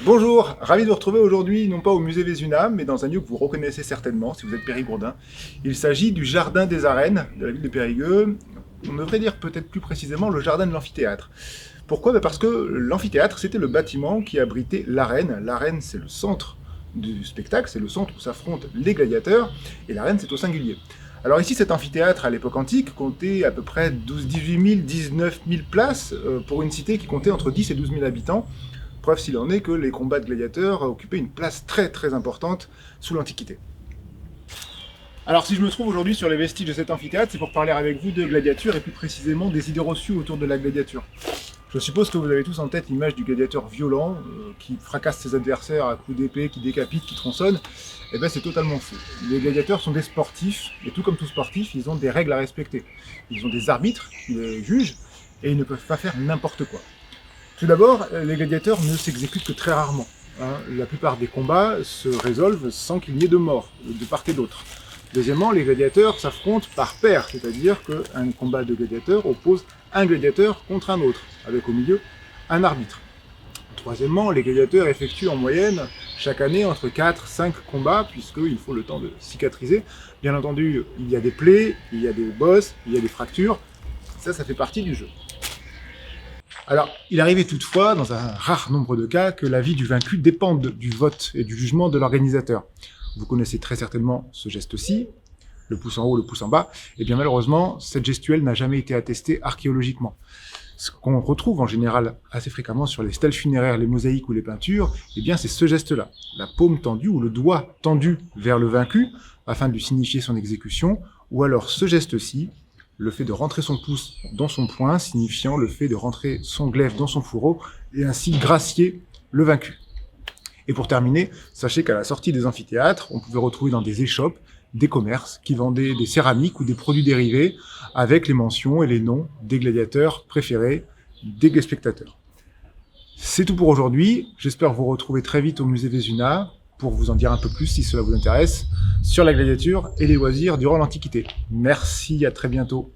Bonjour, ravi de vous retrouver aujourd'hui, non pas au musée Vézuna, mais dans un lieu que vous reconnaissez certainement si vous êtes périgourdin. Il s'agit du jardin des arènes de la ville de Périgueux. On devrait dire peut-être plus précisément le jardin de l'amphithéâtre. Pourquoi? Parce que l'amphithéâtre, c'était le bâtiment qui abritait l'arène. L'arène, c'est le centre du spectacle, c'est le centre où s'affrontent les gladiateurs, et l'arène, c'est au singulier. Alors ici, cet amphithéâtre, à l'époque antique, comptait à peu près 12-18 000, 19 000 places pour une cité qui comptait entre 10 et 12 000 habitants. Preuve s'il en est que les combats de gladiateurs occupaient une place très très importante sous l'Antiquité. Alors si je me trouve aujourd'hui sur les vestiges de cet amphithéâtre, c'est pour parler avec vous de gladiature et plus précisément des idées reçues autour de la gladiature. Je suppose que vous avez tous en tête l'image du gladiateur violent, qui fracasse ses adversaires à coups d'épée, qui décapite, qui tronçonne. Eh bien c'est totalement faux. Les gladiateurs sont des sportifs, et tout comme tout sportif, ils ont des règles à respecter. Ils ont des arbitres qui les jugent, et ils ne peuvent pas faire n'importe quoi. Tout d'abord, les gladiateurs ne s'exécutent que très rarement. La plupart des combats se résolvent sans qu'il n'y ait de mort, de part et d'autre. Deuxièmement, les gladiateurs s'affrontent par paire, c'est-à-dire qu'un combat de gladiateurs oppose un gladiateur contre un autre, avec au milieu un arbitre. Troisièmement, les gladiateurs effectuent en moyenne chaque année entre 4 et 5 combats, puisqu'il faut le temps de cicatriser. Bien entendu, il y a des plaies, il y a des bosses, il y a des fractures. Ça fait partie du jeu. Alors, il arrivait toutefois, dans un rare nombre de cas, que la vie du vaincu dépende du vote et du jugement de l'organisateur. Vous connaissez très certainement ce geste-ci, le pouce en haut, le pouce en bas. Et bien malheureusement, cette gestuelle n'a jamais été attestée archéologiquement. Ce qu'on retrouve en général assez fréquemment sur les stèles funéraires, les mosaïques ou les peintures, eh bien c'est ce geste-là, la paume tendue ou le doigt tendu vers le vaincu, afin de lui signifier son exécution, ou alors ce geste-ci, le fait de rentrer son pouce dans son poing, signifiant le fait de rentrer son glaive dans son fourreau, et ainsi gracier le vaincu. Et pour terminer, sachez qu'à la sortie des amphithéâtres, on pouvait retrouver dans des échoppes des commerces qui vendaient des céramiques ou des produits dérivés avec les mentions et les noms des gladiateurs préférés des spectateurs. C'est tout pour aujourd'hui. J'espère vous retrouver très vite au musée Vézuna pour vous en dire un peu plus si cela vous intéresse sur la gladiature et les loisirs durant l'Antiquité. Merci, à très bientôt.